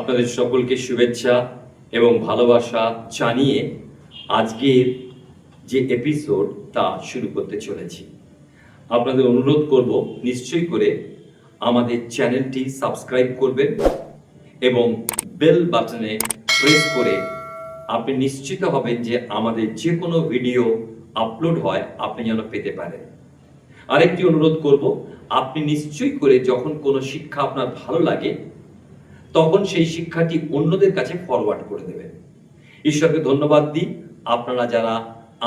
আপনাদের সকলকে শুভেচ্ছা এবং ভালোবাসা জানিয়ে আজকের যে এপিসোড তা শুরু করতে চলেছি। আপনাদের অনুরোধ করব নিশ্চয়ই করে আমাদের চ্যানেলটি সাবস্ক্রাইব করবেন এবং বেল বাটনে প্রেস করে আপনি নিশ্চিত হবেন যে আমাদের যে কোনো ভিডিও আপলোড হয় আপনি যেন পেতে পারেন। আরেকটি অনুরোধ করব, আপনি নিশ্চয়ই করে যখন কোনো শিক্ষা আপনার ভালো লাগে তখন সেই শিক্ষাটি অন্যদের কাছে ফরওয়ার্ড করে দেবেন। ঈশ্বরকে ধন্যবাদ দিই আপনারা যারা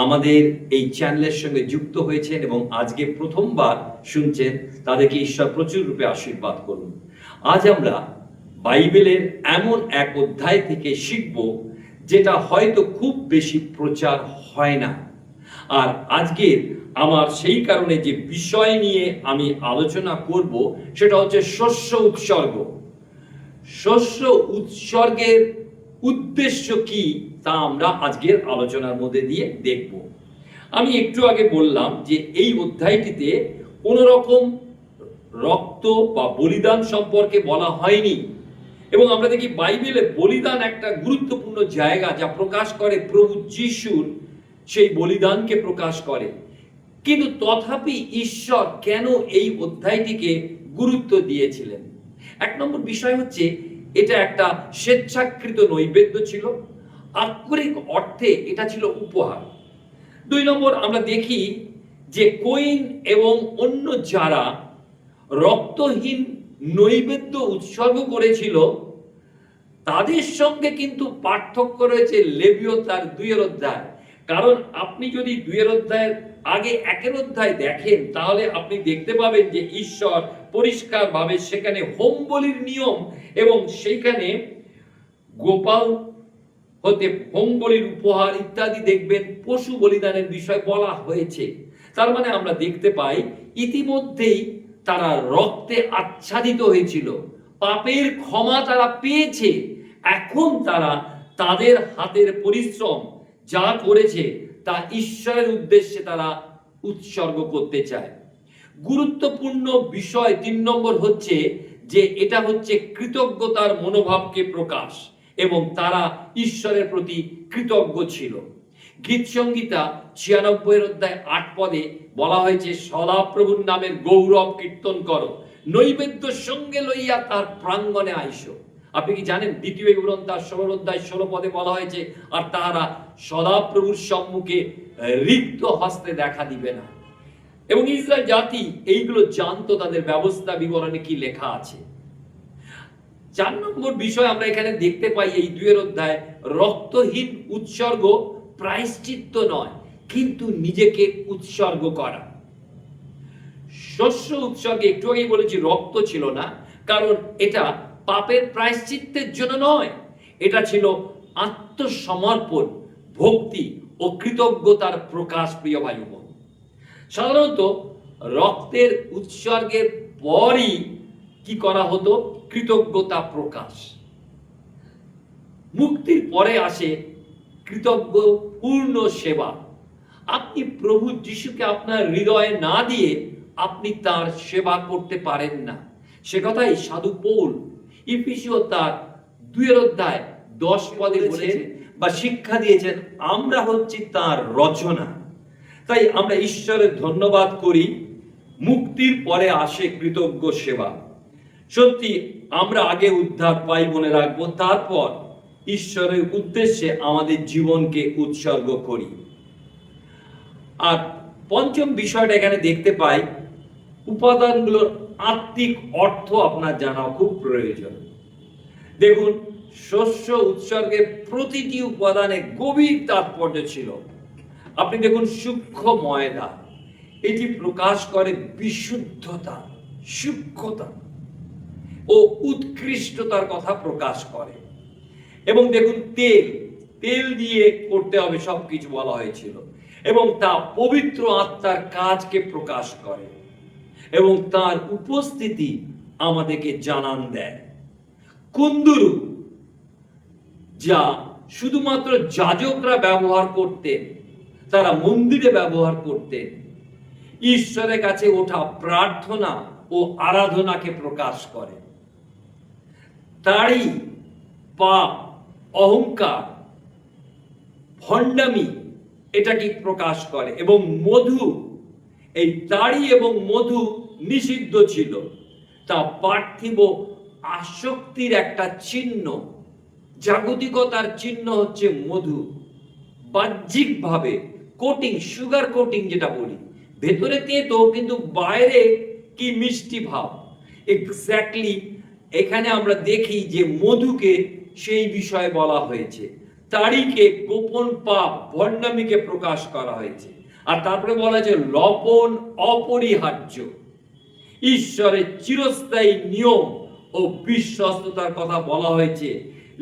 আমাদের এই চ্যানেলের সঙ্গে যুক্ত হয়েছেন এবং আজকে প্রথমবার শুনছেন, তাদেরকে ঈশ্বর প্রচুর রূপে আশীর্বাদ করুন। আজ আমরা বাইবেলের এমন এক অধ্যায় থেকে শিখব যেটা হয়তো খুব বেশি প্রচার হয় না। আর আজকের আমার সেই কারণে যে বিষয় নিয়ে আমি আলোচনা করব সেটা হচ্ছে শস্য উৎসর্গ। শস্য উৎসর্গের উদ্দেশ্য কি তা আমরা আজকের আলোচনার মধ্যে দিয়ে দেখব। আমি একটু আগে বললাম যে এই অধ্যায়টিতে কোনো রকম রক্ত বা বলিদান সম্পর্কে বলা হয়নি, এবং আমরা দেখি বাইবেলে বলিদান একটা গুরুত্বপূর্ণ জায়গা যা প্রকাশ করে প্রভু যিশুর সেই বলিদানকে প্রকাশ করে। কিন্তু তথাপি ঈশ্বর কেন এই অধ্যায়টিকে গুরুত্ব দিয়েছিলেন? এক নম্বর বিষয় হচ্ছে এটা একটা স্বেচ্ছাকৃত নৈবেদ্য ছিল, আক্ষরিক অর্থে এটা ছিল উপহার। দুই নম্বর আমরা দেখি যে কোয়েন এবং অন্য যারা রক্তহীন নৈবেদ্য উৎসর্গ করেছিল তাদের সঙ্গে কিন্তু পার্থক্য রয়েছে লেবীয় তার 2 অধ্যায়। কারণ আপনি যদি 2 অধ্যায়ের আগে 1 অধ্যায় দেখেন তাহলে আপনি দেখতে পাবেন যে ঈশ্বর পরিষ্কারভাবে সেখানে হোম বলির নিয়ম এবং সেইখানে গোপাল হতে হোম বলির উপহার ইত্যাদি দেখবেন, পশু বলিদানের বিষয় বলা হয়েছে। তার মানে আমরা দেখতে পাই ইতিমধ্যেই তারা রক্তে আচ্ছাদিত হয়েছিল, পাপের ক্ষমা তারা পেয়েছে। এখন তারা তাদের হাতের পরিশ্রম যা করেছে তা ঈশ্বরের উদ্দেশ্যে তারা উৎসর্গ করতে চায়। গুরুত্বপূর্ণ বিষয় 3 নম্বর হচ্ছে যে এটা হচ্ছে কৃতজ্ঞতার মনোভাবকে প্রকাশ, এবং তারা ঈশ্বরের প্রতি কৃতজ্ঞ ছিল। গীত সংহিতা 96 অধ্যায় 8 পদে বলা হয়েছে, সদাপ্রভুর নামের গৌরব কীর্তন করো, নৈবেদ্য সঙ্গে লইয়া তার প্রাঙ্গণে আইসো। আপনি কি জানেন 2 ইব্রান তার 16 অধ্যায় 16 পদে বলা হয়েছে, আর তাহারা সদাপ্রভুর সম্মুখে রিক্ত হস্তে দেখা দিবে না। এবং ইসরায়েল জাতি এইগুলো জানতো, তাদের ব্যবস্থা বিবরণে কি লেখা আছে। 4 নম্বর বিষয় আমরা এখানে দেখতে পাই এই 2 অধ্যায়, রক্তহীন উৎসর্গ প্রায়শ্চিত্ত নয় কিন্তু নিজেকে উৎসর্গ করা। শস্য উৎসর্গে একটু আগেই বলেছি রক্ত ছিল না, কারণ এটা পাপের প্রায়শ্চিত্তের জন্য নয়, এটা ছিল আত্মসমর্পণ, ভক্তি ও কৃতজ্ঞতার প্রকাশ। প্রিয় ভাই বোন, সাধারণত রক্তের উৎসর্গের পরই কি করা হতো? কৃতজ্ঞতা প্রকাশ। মুক্তির পরে আসে কৃতজ্ঞ পূর্ণ সেবা। আপনি প্রভু যিশুকে আপনার হৃদয়ে না দিয়ে আপনি তার সেবা করতে পারেন না। সে কথাই সাধু পৌল ইফিসীয় তার 2 অধ্যায় 10 পদে বলেছেন বা শিক্ষা দিয়েছেন, আমরা হচ্ছি তার রচনা। তাই আমরা ঈশ্বরের ধন্যবাদ করি। মুক্তির পরে আসে কৃতজ্ঞ সেবা। সত্যি আমরা আগে উদ্ধার পাই, মনে রাখবো, তারপর ঈশ্বরের উদ্দেশ্যে আমাদের জীবনকে উৎসর্গ করি। আর পঞ্চম বিষয়টা এখানে দেখতে পাই, উপাদানগুলোর আত্মিক অর্থ আপনার জানা খুব প্রয়োজন। দেখুন, শস্য উৎসর্গের প্রতিটি উপাদানে গভীর তাৎপর্য ছিল। আপনি দেখুন, সূক্ষ্ম ময়দা, এটি প্রকাশ করে বিশুদ্ধতা, সূক্ষ্মতা ও উৎকৃষ্টতার কথা প্রকাশ করে। এবং দেখুন, তেল দিয়ে করতে হবে সবকিছু বলা হয়েছিল, এবং তা পবিত্র আত্মার কাজকে প্রকাশ করে এবং তার উপস্থিতি আমাদেরকে জানান দেয়। কুন্দুরু, যা শুধুমাত্র যাজকরা ব্যবহার করতেন, তারা মন্দিরে ব্যবহার করতেন, ঈশ্বরের কাছে ওঠা প্রার্থনা ও আরাধনাকে প্রকাশ করে। তারই পাপ, অহংকার, ভণ্ডামি এটাকে প্রকাশ করে। এবং মধু, এই তাড়ি এবং মধু নিষিদ্ধ ছিল। তা পার্থিব আসক্তির একটা চিহ্ন, জাগতিকতার চিহ্ন হচ্ছে মধু। বাহ্যিকভাবে কোটিং, সুগার কোটিং যেটা বলি, ভেতরে তেতো কিন্তু বাইরে কি মিষ্টি ভাব। এক্স্যাক্টলি এখানে আমরা দেখি যে মধুকে সেই বিষয়ে বলা হয়েছে, তাড়িকে গোপন পাপ, ভণ্ডামিকে প্রকাশ করা হয়েছে। আর তারপরে বলা হয়েছে লবণ অপরিহার্য, ঈশ্বরের চিরস্থায়ী নিয়ম ও বিশ্বস্ততার কথা বলা হয়েছে।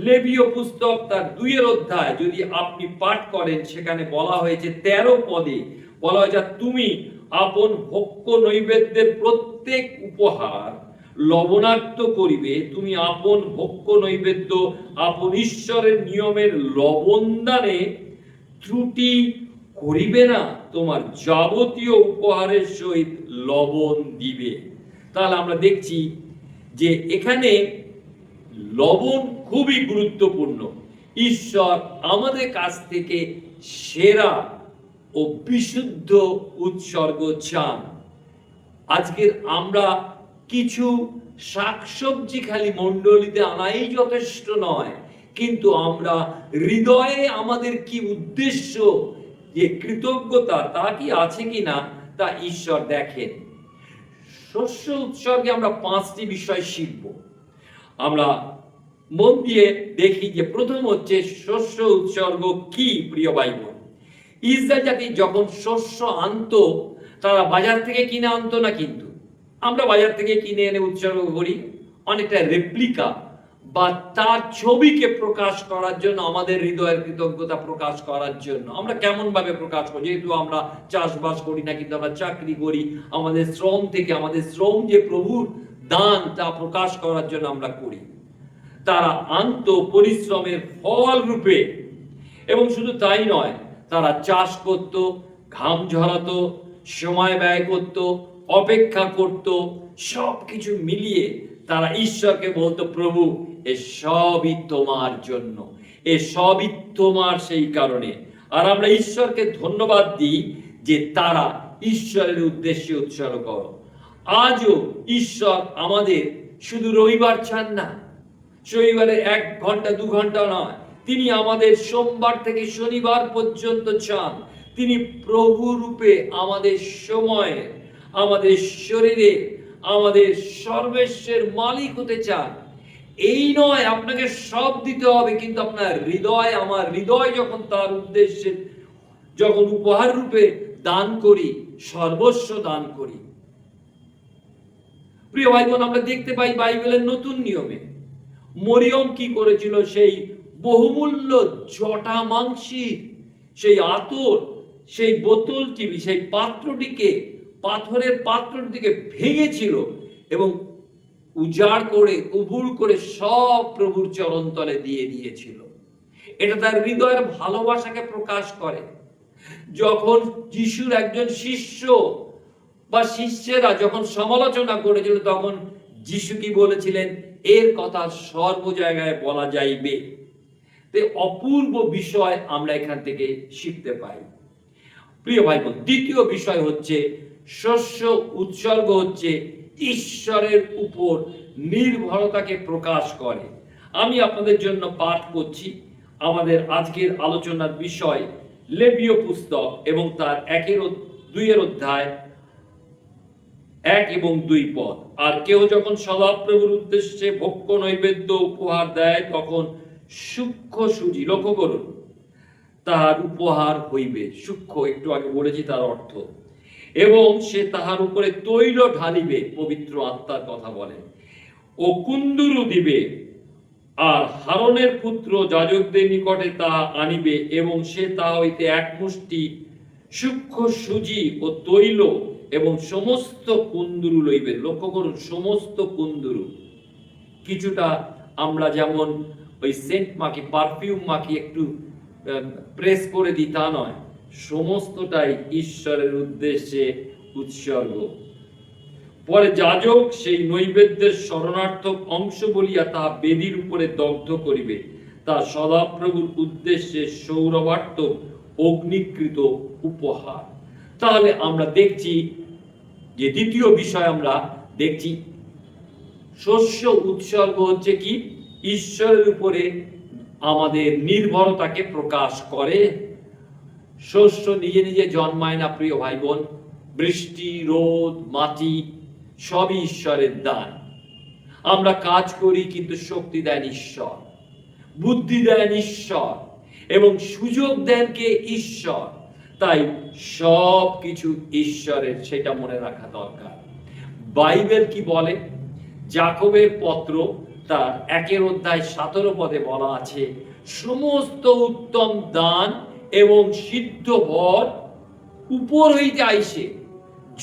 লেবীয় পুস্তক তার 2 অধ্যায় যদি আপনি পাঠ করেন, সেখানে বলা হয়েছে 13 পদে বলা হয়েছে, তুমি আপন ভোগ্য নৈবেদ্যের প্রত্যেক উপহার লবণাক্ত করিবে, তুমি আপন ভোগ্য নৈবেদ্য আপন ঈশ্বরের নিয়মের লবণদানে ত্রুটি করিবে না, তোমার যাবতীয় উপহারের সহিত লবণ দিবে। তাহলে আমরা দেখছি যে এখানে লবণ খুবই গুরুত্বপূর্ণ। ঈশ্বর আমাদের কাছ থেকে সেরা ও বিশুদ্ধ উৎসর্গ চান। আজকের আমরা কিছু শাকসবজি খালি মণ্ডলীতে আনাই যথেষ্ট নয়, কিন্তু আমরা হৃদয়ে আমাদের কি উদ্দেশ্য, যে কৃতজ্ঞতা তা কি আছে কিনা তা ঈশ্বর দেখেন। শস্য উৎসর্গে আমরা 5টি বিষয় শিখব। আমরা মন দিয়ে দেখি যে প্রথম হচ্ছে শস্য উৎসর্গ কি। প্রিয় ভাই বোন, ইসরায়েল জাতি যখন শস্য আনতো, তারা বাজার থেকে কিনে আনতো না, কিন্তু আমরা বাজার থেকে কিনে এনে উৎসর্গ করি অনেকটা রেপ্লিকা বা তার ছবিকে প্রকাশ করার জন্য, আমাদের হৃদয়ের কৃতজ্ঞতা প্রকাশ করার জন্য। আমরা কেমন ভাবে প্রকাশ করি? যেহেতু আমরা চাষবাস করি না, কিন্তু আমরা চাকরি করি, আমাদের শ্রম থেকে, আমাদের শ্রম যে প্রভুর দান তা প্রকাশ করার জন্য আমরা করি। তারা আন্ত পরিশ্রমের ফল রূপে, এবং শুধু তাই নয়, তারা চাষ করত, ঘাম ঝরাতো, সময় ব্যয় করত, অপেক্ষা করত, সবকিছু মিলিয়ে তারা ঈশ্বরকে বলতো, প্রভু এ সবই তোমার জন্য, এ সবই তোমার সেই কারণে। আর আমরা ঈশ্বরকে ধন্যবাদ দিই যে তারা ঈশ্বরের উদ্দেশ্যে উৎসর্গ করো। আজও ঈশ্বর আমাদের শুধু রবিবার চান না, শনিবারে 1 ঘন্টা 2 ঘন্টা নয়, তিনি আমাদের সোমবার থেকে শনিবার পর্যন্ত চান। তিনি প্রভু রূপে আমাদের সময়ে, আমাদের শরীরে, আমাদের সর্বস্বের মালিক হতে চান। এই নয় আপনাকে সব দিতে হবে, কিন্তু আপনার হৃদয়, আমার হৃদয় যখন তার উদ্দেশ্যে, যখন উপহার রূপে দান করি, সর্বস্ব দান করি। প্রিয় ভাই বোন, আমরা দেখতে পাই বাইবেলের নতুন নিয়মে মরিয়ম কি করেছিল, সেই বহুমূল্য জটা মাংসী, সেই আতর, সেই বোতলটি, সেই পাত্রটিকে, পাথরের পাত্রটিকে ভেঙেছিল এবং উজাড় করে, উবুড় করে সব প্রভুর চরণ তলে দিয়ে দিয়েছিল। এটা তার হৃদয়ের ভালোবাসাকে প্রকাশ করে। যখন যিশুর একজন শিষ্য বা শিষ্যেরা যখন সমালোচনা করেছিল, তখন যিশু কি বলেছিলেন, এর কথা সর্ব জায়গায় বলা যাইবে। অপূর্ব বিষয় আমরা এখান থেকে শিখতে পাই। প্রিয় ভাই বোন, দ্বিতীয় বিষয় হচ্ছে শস্য উৎসর্গ হচ্ছে ঈশ্বরের উপর নির্ভরতাকে প্রকাশ করে। আমি আপনাদের জন্য পাঠ করছি। আমাদের আজকের আলোচনার বিষয় লেবীয় পুস্তক এবং তার 1-2 অধ্যায় 1 এবং 2 পদ। আর কেউ যখন সদাপ্রভুর উদ্দেশ্যে ভোগ্য নৈবেদ্য উপহার দেয়, তখন সূক্ষ্ম সুজি, লক্ষ্য করুন, তাহার উপহার হইবে। সূক্ষ্ম একটু আগে বলেছি তার অর্থ। এবং সে তাহার উপরে তৈল ঢালিবে, পবিত্র আত্মার কথা বলে, ও কুন্দুরু দিবে। আর হারনের পুত্র যাজকদের নিকটে তাহা আনিবে, এবং সে তাহা হইতে 1 মুষ্টি সূক্ষ্ম সুজি ও তৈল এবং সমস্ত কুন্দুরু লইবে। লক্ষ্য করুন, সমস্ত কুন্দুরু। কিছুটা আমরা যেমন ওই সেন্ট মাখি, পারফিউম মাখি, একটু প্রেস করে দিই, তা নয়, সমস্তটাই ঈশ্বরের উদ্দেশ্যে উৎসর্গ। পরে যাজক সেই নৈবেদ্যের শরণার্থক অংশ বলিয়া তাহা বেদীর উপরে দগ্ধ করিবে, তা সদাপ্রভুর উদ্দেশ্যে সৌরভার্থক অগ্নিকৃত উপহার। তাহলে আমরা দেখছি যে দ্বিতীয় বিষয় আমরা দেখছি শস্য উৎসর্গ হচ্ছে কি ঈশ্বরের উপরে আমাদের নির্ভরতাকে প্রকাশ করে। শস্য নিজে নিজে জন্মায় না প্রিয় ভাই বোন, বৃষ্টি, রোদ, মাটি সবই ঈশ্বরের দান। আমরা কাজ করি কিন্তু শক্তি দেন ঈশ্বর, বুদ্ধি দেন ঈশ্বর এবং সুযোগ দেন কে ঈশ্বর। তাই সব কিছু ঈশ্বরের, সেটা মনে রাখা দরকার। বাইবেল কি বলে? যাকবের পত্র তার 1 পদে বলা আছে, সমস্ত উত্তম দান এবং সিদ্ধ ভর উপর হইতে আইসে,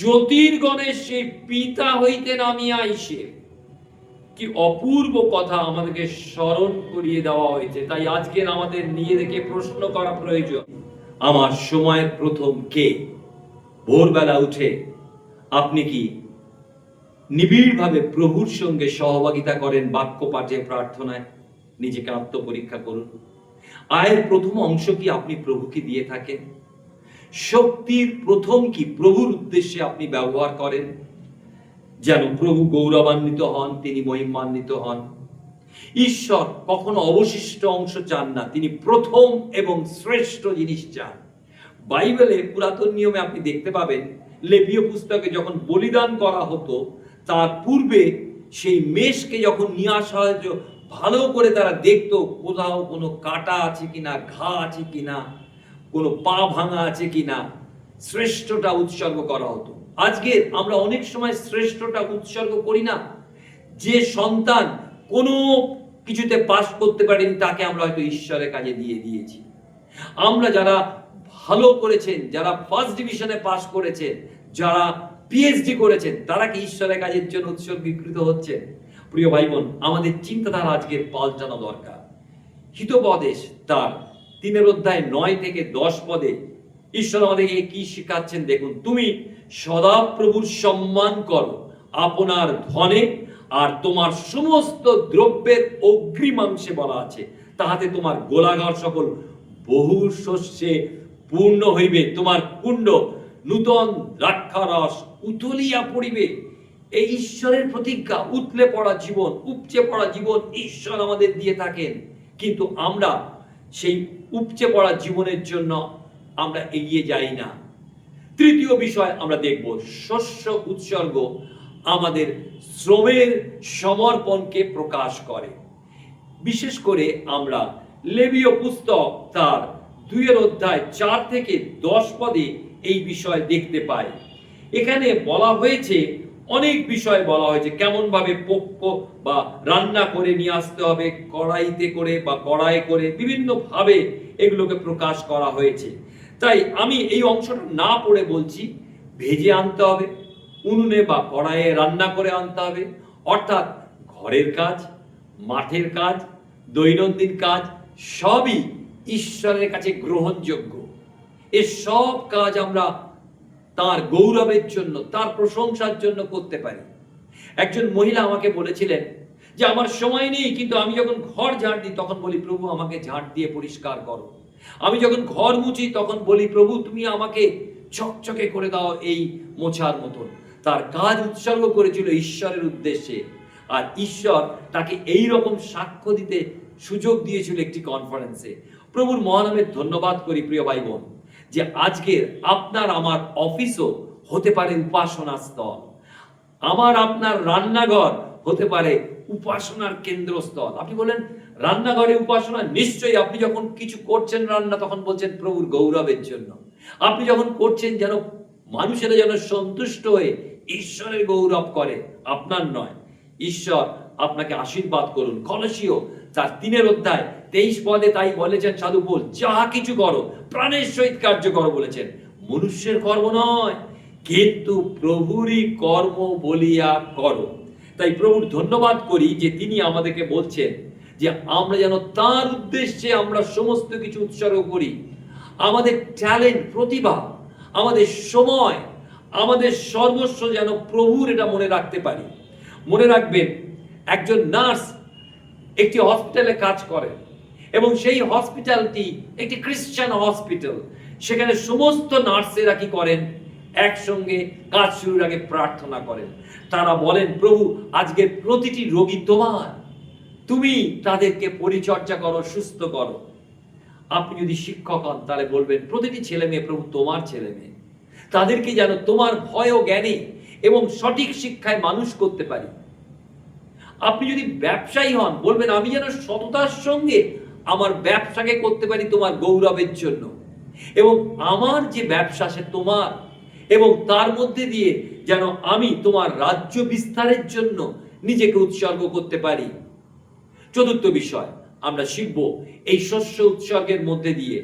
জ্যোতির্গণের সেই পিতা হইতে নামিয়া আইসে। কি অপূর্ব কথা আমাদেরকে স্মরণ করিয়ে দেওয়া হয়েছে। তাই আজকের আমাদের নিজেদেরকে প্রশ্ন করা প্রয়োজন, আমার সময়ের প্রথম কে? ভোরবেলা উঠে আপনি কি নিবিড়ভাবে প্রভুর সঙ্গে সহভাগিতা করেন বাক্য পাঠে, প্রার্থনায়? নিজেকে আত্মপরীক্ষা করুন। আয়ের প্রথম অংশ কি আপনি প্রভুকে দিয়ে থাকেন? শক্তির প্রথম কি প্রভুর উদ্দেশ্যে আপনি ব্যবহার করেন, যেন প্রভু গৌরবান্বিত হন, তিনি মহিমান্বিত হন। ঈশ্বর কখনো অবশিষ্ট অংশ চান না, তিনি প্রথম এবং শ্রেষ্ঠ জিনিস চান। বাইবেলে পুরাতন নিয়মে আপনি দেখতে পাবেন, লেবীয় পুস্তকে যখন বলিদান করা হতো তার পূর্বে সেই মেষকে যখন নিয়ে আসা হতো, ভালো করে তারা দেখতো কোথাও কোনো কাটা আছে কিনা, ঘা আছে কিনা, কোনো পা ভাঙা আছে কিনা, শ্রেষ্ঠটা উৎসর্গ করা হতো। আজকে আমরা অনেক সময় শ্রেষ্ঠটা উৎসর্গ করি না। যে সন্তান কোনো কিছুতে পাস করতে পারেনি তাকে আমরা হয়তো ঈশ্বরের কাজে দিয়ে দিয়েছি। আমরা যারা ভালো করেছেন, যারা ফার্স্ট ডিভিশনে পাস করেছেন, যারা পিএইচডি করেছেন, তারা কি ঈশ্বরের কাজের জন্য উৎসর্গীকৃত হচ্ছে? প্রিয় ভাই বোন, আমাদের চিন্তাধারা আজকে পাল্টানো দরকার। হিতোপদেশ তার 3:9 থেকে 10 পদে ঈশ্বর আমাদেরকে কি শেখাচ্ছেন দেখুন, তুমি সদাপ্রভুর সম্মান করো আপনার ধনে আর তোমার সমস্ত দ্রব্যের অগ্রিমাংশে, বলা আছে, তাহাতে তোমার গোলাঘর সকল বহু শস্যে পূর্ণ হইবে, তোমার কুণ্ড নূতন দ্রাক্ষারস উতলিয়া পড়িবে। এই ঈশ্বরের প্রতিজ্ঞা, উতলে পড়া জীবন, উপচে পড়া জীবন ঈশ্বর আমাদের দিয়ে থাকেন। কিন্তু আমরা সেই উপচে পড়া জীবনের জন্য আমরা এগিয়ে যাই না। তৃতীয় বিষয় আমরা দেখব, শস্য উৎসর্গ আমাদের শ্রমের সমর্পণকে প্রকাশ করে। বিশেষ করে আমরা লেবীয় পুস্তক তার 2:4 থেকে 10 পদে এই বিষয় দেখতে পাই। এখানে বলা হয়েছে, অনেক বিষয় বলা হয়েছে, কেমন ভাবে পক্ষ বা রান্না করে নিয়ে আসতে হবে, কড়াইতে করে বা কড়াই করে, বিভিন্ন ভাবে এগুলোকে প্রকাশ করা হয়েছে। তাই আমি এই অংশটা না পড়ে বলছি, ভেজে আনতে হবে, উনুনে বা কড়াইয়ে রান্না করে আনতে হবে। অর্থাৎ ঘরের কাজ, মাঠের কাজ, দৈনন্দিন কাজ সবই ঈশ্বরের কাছে গ্রহণযোগ্য। এ সব কাজ আমরা তার গৌরবের জন্য, তার প্রশংসার জন্য করতে পারি। একজন মহিলা আমাকে বলেছিলেন যে আমার সময় নেই, কিন্তু আমি যখন ঘর ঝাড় দিই তখন বলি, প্রভু আমাকে ঝাড় দিয়ে পরিষ্কার করো। আমি যখন ঘর মুছি তখন বলি, প্রভু তুমি আমাকে চকচকে করে দাও এই মোছার মতন। তার কাজ উৎসর্গ করেছিল ঈশ্বরের উদ্দেশ্যে, আর ঈশ্বর তাকে এই রকম সাক্ষ্য দিতে সুযোগ দিয়েছিল একটি কনফারেন্সে। প্রভুর মহানামের ধন্যবাদ করি প্রিয় ভাই বোন, যে আজকের আপনার আমার অফিসও হতে পারে উপাসনা স্থল, আমার আপনার রান্নাঘর হতে পারে উপাসনার কেন্দ্রস্থল। আপনি বলেন রান্নাঘরে উপাসনা, নিশ্চয়ই আপনি যখন কিছু করছেন রান্না, তখন বলছেন প্রভুর গৌরবের জন্য। আপনি যখন করছেন যেন মানুষেরা যেন সন্তুষ্ট হয়ে ঈশ্বরের গৌরব করে, আপনার নয়। ঈশ্বর আপনাকে আশীর্বাদ করুন। কলসীয় তার 3:23 পদে তাই বলেছেন সাধু পৌল, যাহা কিছু করো প্রাণের সহিত কার্য করো বলেছেন, মনুষ্যের কর্ম নয় কিন্তু প্রভুরই কর্ম বলিয়া করো। তাই প্রভুর ধন্যবাদ করি যে তিনি আমাদেরকে বলছেন যে আমরা যেন তার উদ্দেশ্যে আমরা সমস্ত কিছু উৎসর্গ করি। আমাদের ট্যালেন্ট, প্রতিভা, আমাদের সময়, আমাদের সর্বস্ব যেন প্রভুর, এটা মনে রাখতে পারি। মনে রাখবেন, একজন নার্স একটি হসপিটালে কাজ করেন এবং সেই হসপিটালটি একটি খ্রিস্টান হসপিটাল। সেখানে সমস্ত নার্সেরা কি করেন? একসঙ্গে কাজ শুরুর আগে প্রার্থনা করেন। তারা বলেন, প্রভু, আজকের প্রতিটি রোগী তোমার, তুমি তাদেরকে পরিচর্যা করো, সুস্থ করো। আপনি যদি শিক্ষক হন তাহলে বলবেন, প্রতিটি ছেলে মেয়ে প্রভু তোমার ছেলে মেয়ে, তাদেরকে যেন তোমার ভয় ও জ্ঞানে এবং সঠিক শিক্ষায় মানুষ করতে পারি। আপনি যদি ব্যবসায়ী হন, বলবেন, আমি যেন সততার সঙ্গে আমার ব্যবসাকে করতে পারি তোমার গৌরবের জন্য, এবং আমার যে ব্যবসা সে তোমার, এবং তার মধ্যে দিয়ে যেন আমি তোমার রাজ্য বিস্তারের জন্য নিজেকে উৎসর্গ করতে পারি। চতুর্থ বিষয় আমরা শিখব, এই শস্য উৎসর্গের মধ্যে দিয়ে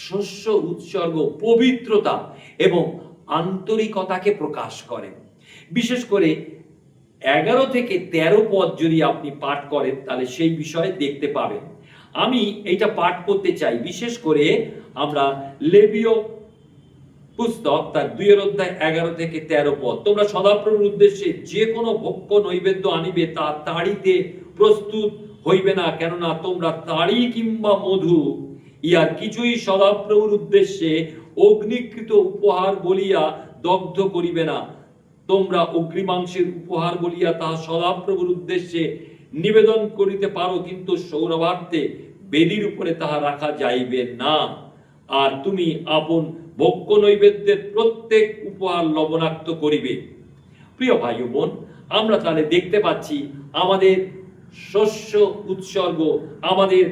শস্য উৎসর্গ পবিত্রতা এবং আন্তরিকতাকে প্রকাশ করে। বিশেষ করে 11 থেকে 13 পদ যদি আপনি পাঠ করেন তাহলে সেই বিষয়ে দেখতে পাবেন। আমি এইটা পাঠ করতে চাই। বিশেষ করে আমরা লেবীয় পুস্তক তার 2 অধ্যায় 11 থেকে 13 পদ। তোমরা সদাপ্রভুর উদ্দেশ্যে যে কোনো ভোগ্য নৈবেদ্য আনিবে তা তাড়িতে প্রস্তুত হইবে না, কেননা তোমরা তাড়ি কিংবা মধু ইহার কিছুই সদাপ্রভুর উদ্দেশ্যে অগ্নিকৃত উপহার বলিয়া দগ্ধ করিবে না। তোমরা অগ্নিমাংসের উপহার বলিয়া তাহা সদাপ্রভুর উদ্দেশ্যে নিবেদন করিতে পারো, কিন্তু সৌরভার্থে বেদির উপরে তাহা রাখা যাইবে না। আর তুমি আপন ভোগ্য নৈবেদ্যের প্রত্যেক উপহার লবণাক্ত করিবে। প্রিয় ভাই ও বোন, আমরা তাহলে দেখতে পাচ্ছি আমাদের শস্য উৎসর্গ আমাদের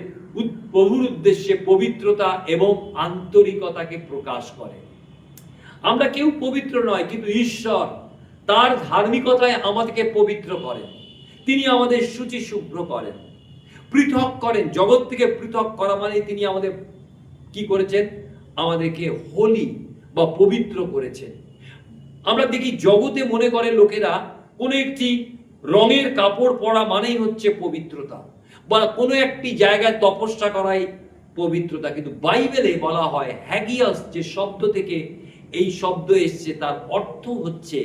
প্রভুর উদ্দেশ্যে পবিত্রতা এবং আন্তরিকতাকে প্রকাশ করে। আমরা কেউ পবিত্র নয়, কিন্তু ঈশ্বর তার ধার্মিকতায় আমাদেরকে পবিত্র করেন। তিনি আমাদের শুচি শুভ্র করেন, পৃথক করেন। জগৎ থেকে পৃথক করা মানে তিনি আমাদের কি করেছেন? আমাদেরকে হোলি বা পবিত্র করেছেন। আমরা দেখি জগতে মনে করে লোকেরা কোনো একটি রঙের কাপড় পরা মানেই হচ্ছে পবিত্রতা, বা কোনো একটি জায়গায় তপস্যা করাই পবিত্রতা। কিন্তু বাইবেলে বলা হয়, হ্যাগিয়াস যে শব্দ থেকে এই শব্দ এসছে তার অর্থ হচ্ছে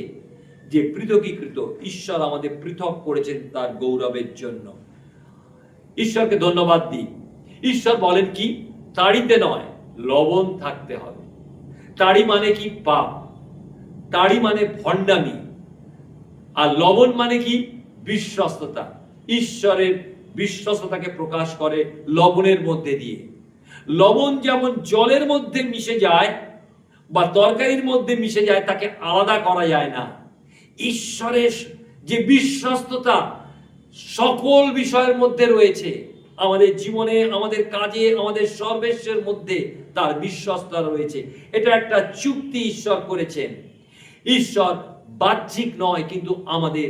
যে পৃথকীকৃত। ঈশ্বর আমাদের পৃথক করেছেন তার গৌরবের জন্য। ঈশ্বরকে ধন্যবাদ দিই। ঈশ্বর বলেন কি? তাড়িতে নয়, লবণ থাকতে হবে। তাড়ি মানে কি? পাপ। তাড়ি মানে ভণ্ডামি। আর লবণ মানে কি? বিশ্বস্ততা। ঈশ্বরের বিশ্বস্ততাকে প্রকাশ করে লবণের মধ্যে দিয়ে। লবণ যেমন জলের মধ্যে মিশে যায় বা তরকারির মধ্যে মিশে যায়, তাকে আলাদা করা যায় না। ঈশ্বরের যে বিশ্বস্ততা সকল বিষয়ের মধ্যে রয়েছে, আমাদের জীবনে, আমাদের কাজে, আমাদের সর্বস্বের মধ্যে তার বিশ্বস্ততা রয়েছে। এটা একটা চুক্তি ঈশ্বর করেছেন। ঈশ্বর বাহ্যিক নয়, কিন্তু আমাদের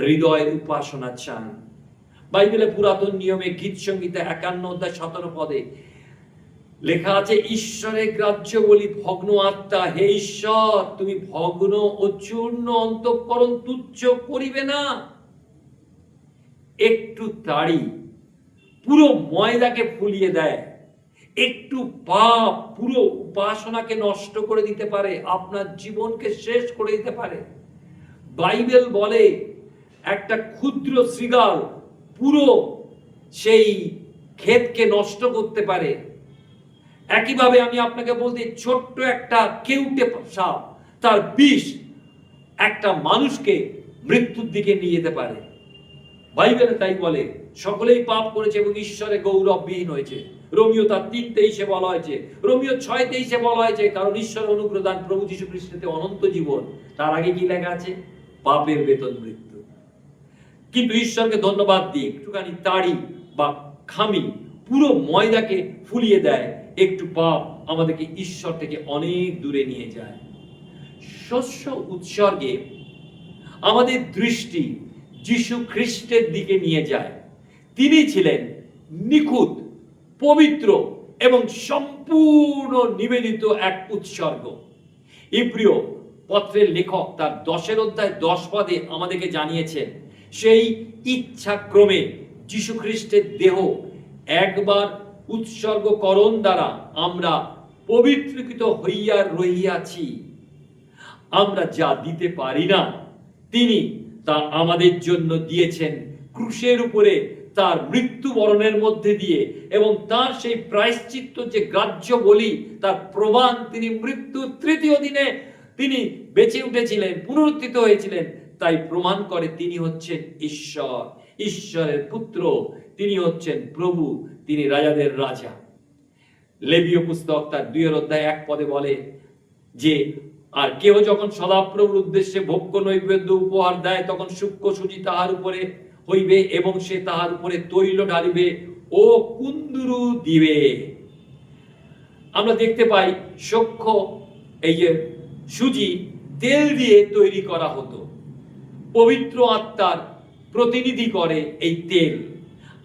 হৃদয়ের উপাসনা চান। বাইবেলে পুরাতন নিয়মে গীত সংহিতা 51 অধ্যায় 17 পদে লেখা আছে, ঈশ্বরের গ্রাহ্য বলি ভগ্ন আত্মা। হে ঈশ্বর, তুমি ভগ্ন ও চূর্ণ অন্তঃকরণ তুচ্ছ করিবে না। একটু তাড়ি পুরো ময়দাকে ফুলিয়ে দেয়। একটু পাপ পুরো উপাসনাকে নষ্ট করে দিতে পারে, আপনার জীবনকে শেষ করে দিতে পারে। বাইবেল বলে একটা ক্ষুদ্র শৃগাল পুরো সেই ক্ষেতকে নষ্ট করতে পারে। একইভাবে আমি আপনাকে বলতে, ছোট্ট একটা কেউটে সাপ, তার বিষ একটা মানুষকে মৃত্যুর দিকে নিয়ে যেতে পারে। বাইবেলে তাই বলে, সকলেই পাপ করেছে এবং ঈশ্বরে গৌরববিহীন হয়েছে। রোমিও তার 3:23 বলা হয়েছে, রোমিও 6:23 বলা হয়েছে, কারণ ঈশ্বর অনুগ্রহ দান প্রভু যীশু খ্রিস্টতে অনন্ত জীবন। তার আগে কি লেখা আছে? পাপের বেতন মৃত্যু। কিন্তু ঈশ্বরকে ধন্যবাদ দিই, একটুখানি তাড়ি বা খামি পুরো ময়দাকে ফুলিয়ে দেয়। একটু পাপ আমাদেরকে ঈশ্বর থেকে অনেক দূরে নিয়ে যায়। শস্য উৎসর্গে আমাদের দৃষ্টি যীশু খ্রিস্টের দিকে নিয়ে যায়। তিনি ছিলেন নিখুঁত, পবিত্র এবং সম্পূর্ণ নিবেদিত এক উৎসর্গ। ইব্রিয় পত্রের লেখক তার 10 অধ্যায় 10 পদে আমাদেরকে জানিয়েছেন, সেই ইচ্ছাক্রমে যীশু খ্রিস্টের দেহ একবার উৎসর্গকরণ দ্বারা আমরা পবিত্রকৃত হইয়া রহিয়াছি। আমরা যা দিতে পারি না তিনি তা আমাদের জন্য দিয়েছেন ক্রুশের উপরে, তার মৃত্যুবরণের মধ্যে দিয়ে, এবং তার সেই প্রায়শ্চিত্ত যে গ্রাহ্য বলি তার প্রমাণ তিনি মৃত্যুর তৃতীয় দিনে তিনি বেঁচে উঠেছিলেন, পুনরুত্থিত হয়েছিলেন, তাই প্রমাণ করে তিনি হচ্ছেন ঈশ্বর, ঈশ্বরের পুত্র, তিনি হচ্ছেন প্রভু, তিনি রাজাদের রাজা। লেবীয় পুস্তক তার 2 অধ্যায় 1 বলে যে আর কেউ যখন সদাপ্রভুর উদ্দেশ্যে ভোগ্য নৈবেদ্য উপহার দেয় তখন সূক্ষ্ম সুজি তাহার উপরে হইবে এবং সে তাহার উপরে তৈল ঢালিবে ও কুন্দুরু দিবে। আমরা দেখতে পাই সূক্ষ্ম এই যে সুজি তেল দিয়ে তৈরি করা হতো, পবিত্র আত্মার প্রতিনিধি করে এই তেল।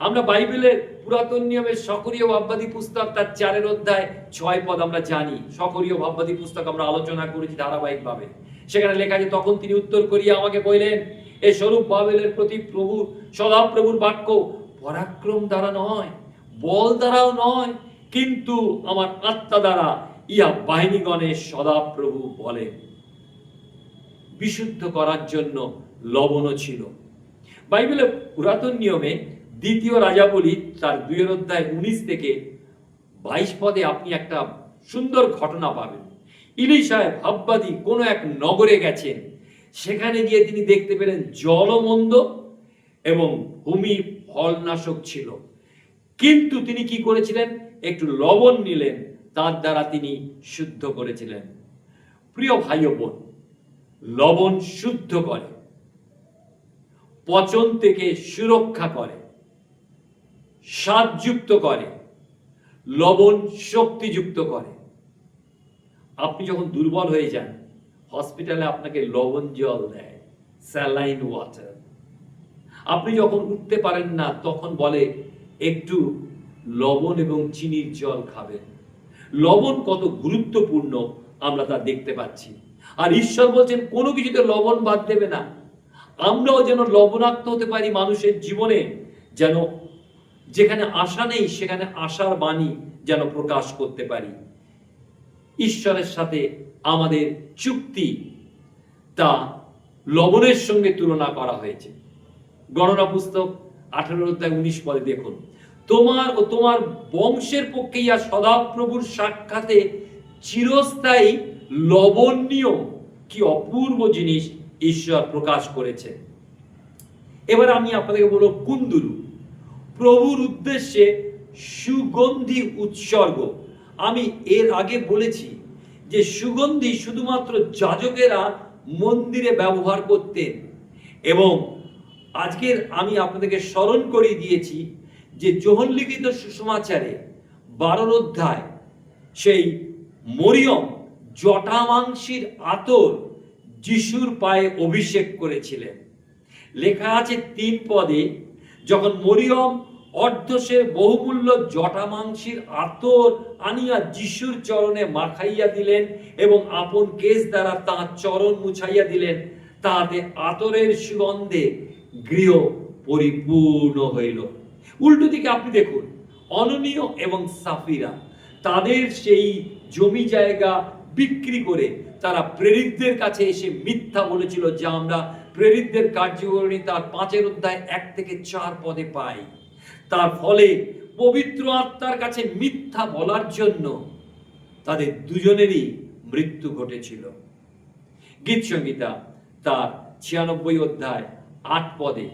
আমরা বাইবেলের পুরাতন নিয়মের সকরীয় ভাববাদী পুস্তক তার 4 অধ্যায় 6 আমরা জানি। সকরীয় ভাববাদী পুস্তক আমরা আলোচনা করেছি ধারাবাহিকভাবে। সেখানে লেখা আছে, তখন তিনি উত্তর করিয়া আমাকে কইলেন, এ স্বরূপ বাবেলের প্রতি প্রভু সদাপ্রভুর বাক্য পরাক্রম দ্বারা নয়, বল দ্বারাও নয়, কিন্তু আমার আত্মা দ্বারা ইহা বাহিনীগণের সদাপ্রভু বলেন। বিশুদ্ধ করার জন্য লবণও ছিল। বাইবেলের পুরাতন নিয়মে 2 রাজাবলী তার 2 অধ্যায় 19 থেকে 22 আপনি একটা সুন্দর ঘটনা পাবেন। ইলিশায় ভাববাদী কোন এক নগরে গেছেন, সেখানে গিয়ে তিনি দেখতে পেলেন জলমন্দ এবং ভূমি ফলনাশক ছিল, কিন্তু তিনি কি করেছিলেন, একটু লবণ নিলেন, তার দ্বারা তিনি শুদ্ধ করেছিলেন। প্রিয় ভাই ও বোন, লবণ শুদ্ধ করে, পচন থেকে সুরক্ষা করে, স্বাদযুক্ত করে, লবণ শক্তিযুক্ত করে। আপনি যখন দুর্বল হয়ে যান, হসপিটালে আপনাকে লবণ জল দেয়, স্যালাইন ওয়াটার। আপনি যখন উঠতে পারেন না তখন বলে একটু লবণ এবং চিনির জল খাবেন। লবণ কত গুরুত্বপূর্ণ আমরা তা দেখতে পাচ্ছি। আর ঈশ্বর বলছেন কোনো কিছুতে লবণ বাদ দেবে না। আমরাও যেন লবণাক্ত হতে পারি মানুষের জীবনে, যেন যেখানে আশা নেই সেখানে আশার বাণী যেন প্রকাশ করতে পারি। ঈশ্বরের সাথে আমাদের চুক্তি তা লবণের সঙ্গে তুলনা করা হয়েছে। গণনা পুস্তক 18 অধ্যায় 19 দেখুন, তোমার ও তোমার বংশের পক্ষে ইয়া সদাপ্রভুর সাক্ষাতে চিরস্থায়ী লবণীয়, কি অপূর্ব জিনিস ঈশ্বর প্রকাশ করেছে। এবার আমি আপনাদেরকে বলবো কুন্দুরু, প্রভুর উদ্দেশ্যে সুগন্ধি উৎসর্গ। আমি এর আগে বলেছি যে সুগন্ধি শুধুমাত্র যাজকেরা মন্দিরে ব্যবহার করতেন, এবং আজকের আমি আপনাদেরকে স্মরণ করিয়ে দিয়েছি যে যোহন লিখিত সুসমাচারে 12 অধ্যায় সেই মরিয়ম জটামাংসির আতর যিশুর পায়ে অভিষেক করেছিলেন। লেখা আছে 3 পদে, যখন মরিয়ম অর্ধশের বহুমূল্য জটামাংসির আতর আনিয়া যিশুর চরণে মাখাইয়া দিলেন এবং আপন কেশ দ্বারা তাঁর চরণ মুছাইয়া দিলেন, তাহাতে আতরের সুগন্ধে গৃহ পরিপূর্ণ হইল। উল্টো দিকে আপনি দেখুন, অননীয় এবং সাফিরা তাদের সেই জমি জায়গা বিক্রি করে তারা প্রেরিতদের কাছে এসে মিথ্যা বলেছিল, যা আমরা প্রেরিতদের কার্যকরণী তার 5 অধ্যায় 1 থেকে 4 পাই। তার ফলে পবিত্র আত্মার কাছে মিথ্যা বলার জন্য তাদের দুজনেরই মৃত্যু ঘটেছিল। গীত সংহিতা তার 96 অধ্যায় 8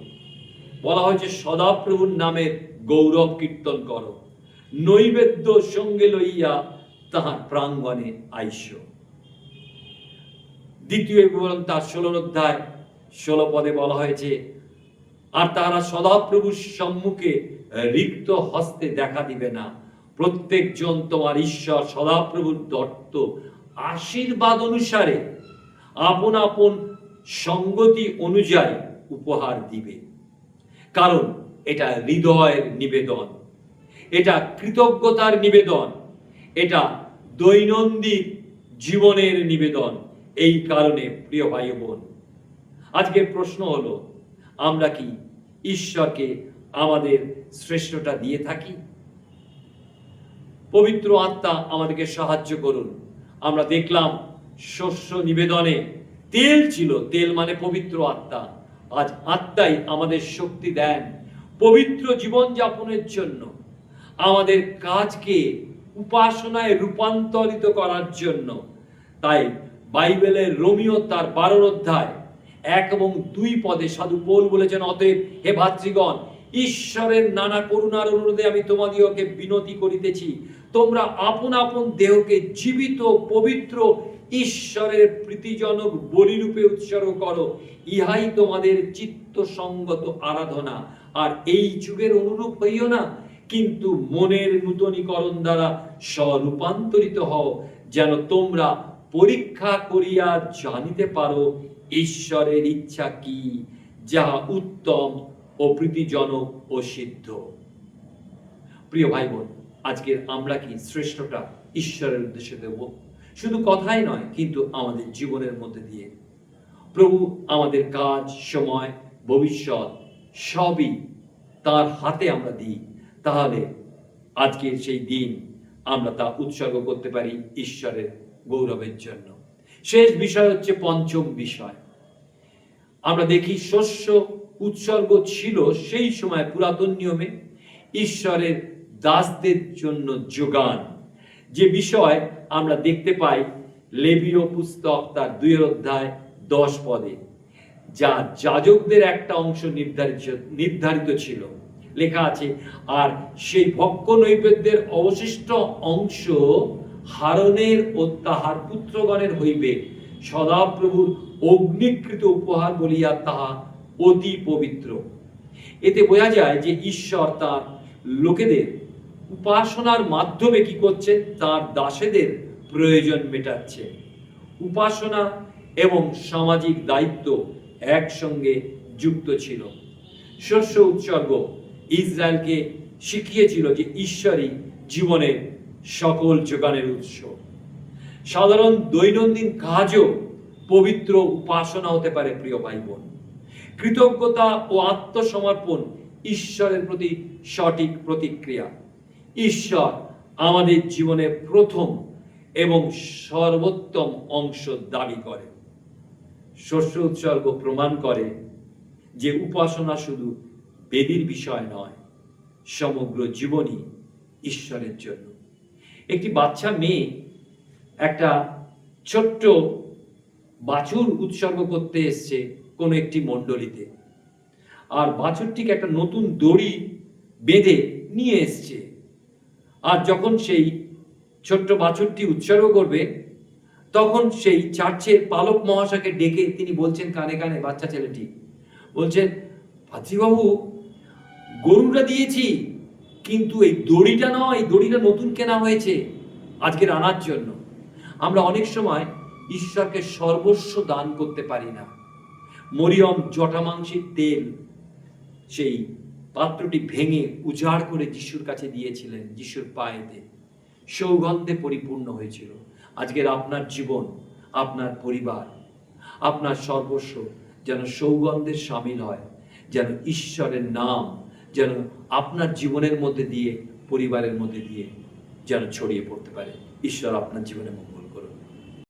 বলা হয়েছে, সদাপ্রভুর নামের গৌরব কীর্তন করো, নৈবেদ্য সঙ্গে লইয়া তাহার প্রাঙ্গণে আইস। 2 বিবরণ তার 16 অধ্যায় 16 বলা হয়েছে, আর তারা সদাপ্রভুর সম্মুখে রিক্ত হস্তে দেখা দিবে না, প্রত্যেকজন তোমার ঈশ্বর সদাপ্রভুর দত্ত আশীর্বাদ অনুসারে আপন আপন সঙ্গতি অনুযায়ী উপহার দিবে। কারণ এটা হৃদয়ের নিবেদন, এটা কৃতজ্ঞতার নিবেদন, এটা দৈনন্দিন জীবনের নিবেদন। এই কারণে প্রিয় ভাই বোন, আজকের প্রশ্ন হলো, আমরা কি ঈশ্বরকে আমাদের শ্রেষ্ঠটা দিয়ে থাকি? পবিত্র আত্মা আমাদেরকে সাহায্য করুন। আমরা দেখলাম শস্য নিবেদনে তেল ছিল, তেল মানে পবিত্র আত্মা। আজ আত্মাই আমাদের শক্তি দেন পবিত্র জীবন যাপনের জন্য, আমাদের কাজকে উপাসনায় রূপান্তরিত করার জন্য। তাই বাইবেলের রোমিও তার 12 অধ্যায় 1 এবং 2 পদে সাধু পৌল বলেছেন, অতএব হে ভাতৃগণ, ঈশ্বরের নানা করুণার অনুরোধে আমি তোমাদিগকে বিনতি করিতেছি, তোমরা আপন আপন দেহকে জীবিত, পবিত্র, ঈশ্বরের প্রীতিজনক বলিরূপে উৎসর্গ করো, ইহাই তোমাদের চিত্তসঙ্গত আরাধনা। আর এই যুগের অনুরূপ হইও না, কিন্তু মনের নূতনীকরণ দ্বারা স্বরূপান্তরিত হও, যেন তোমরা পরীক্ষা করিয়া জানিতে পারো ঈশ্বরের ইচ্ছা কি, যাহা উত্তম ও প্রীতিজনক ও সিদ্ধ। প্রিয় ভাই বোন, আজকের আমরা কি শ্রেষ্ঠটা ঈশ্বরের উদ্দেশ্যে দেব? শুধু কথাই নয়, কিন্তু আমাদের জীবনের মধ্যে দিয়ে। প্রভু আমাদের কাজ, সময়, ভবিষ্যৎ সবই তার হাতে আমরা দিই, তাহলে আজকের সেই দিন আমরা তা উৎসর্গ করতে পারি ঈশ্বরের গৌরবের জন্য। শেষ বিষয় হচ্ছে পঞ্চম বিষয়। আমরা দেখি শস্য উৎসর্গ ছিল সেই সময় পুরাতন নিয়মে ঈশ্বরের দাসদের জন্য যোগান, যে বিষয় আমরা দেখতে পাই লেবীয় পুস্তক তার 2 অধ্যায় 10 পদে, যা যাজকদের একটা অংশ নির্ধারিত ছিল। লেখা আছে, আর সেই ভক্ষ নৈবেদ্যের অবশিষ্ট অংশ হারনের ও তাহার পুত্রগণের হইবে, সদাপ্রভুর অগ্নিকৃত উপহার বলিয়া তাহা অতি পবিত্র। এতে বোঝা যায় যে ঈশ্বর তার লোকেদের উপাসনার মাধ্যমে কি করছে, তার দাসেদের প্রয়োজন মেটাচ্ছে। উপাসনা এবং সামাজিক দায়িত্ব একসঙ্গে যুক্ত ছিল। শস্য উৎসর্গ ইসরায়েলকে শিখিয়েছিল যে ঈশ্বরই জীবনের সকল যোগানের উৎস। সাধারণ দৈনন্দিন কাজও পবিত্র উপাসনা হতে পারে। প্রিয় ভাই বোন, কৃতজ্ঞতা ও আত্মসমর্পণ ঈশ্বরের প্রতি সঠিক প্রতিক্রিয়া। ঈশ্বর আমাদের জীবনের প্রথম এবং সর্বোত্তম অংশ দাবি করে। শস্য উৎসর্গ প্রমাণ করে যে উপাসনা শুধু বেদির বিষয় নয়, সমগ্র জীবনই ঈশ্বরের জন্য। একটি বাচ্চা মেয়ে একটা ছোট্ট বাছুর উৎসর্গ করতে এসছে কোনো একটি মণ্ডলীতে, আর বাছুরটিকে একটা নতুন দড়ি বেঁধে নিয়ে এসছে। আর যখন সেই ছোট্ট বাছুরটি উৎসর্গ করবে, তখন সেই চার্চের পালক মহাশয়কে ডেকে তিনি বলছেন কানে কানে, বাচ্চা ছেলেটি বলছেন, পাত্রীবাবু, গরুটা দিয়েছি, কিন্তু এই দড়িটা নয়, এই দড়িটা নতুন কেনা হয়েছে আজকের আনার জন্য। আমরা অনেক সময় ঈশ্বরকে সর্বস্ব দান করতে পারি না। মরিয়ম জটামাংসির তেল সেই পাত্রটি ভেঙে উজাড় করে যিশুর কাছে দিয়েছিলেন, যিশুর পায়েতে সৌগন্ধে পরিপূর্ণ হয়েছিল। আজকের আপনার জীবন, আপনার পরিবার, আপনার সর্বস্ব যেন সৌগন্ধে সামিল হয়, যেন ঈশ্বরের নাম যেন আপনার জীবনের মধ্যে দিয়ে, পরিবারের মধ্যে দিয়ে যেন ছড়িয়ে পড়তে পারে। ঈশ্বর আপনার জীবনে মঙ্গল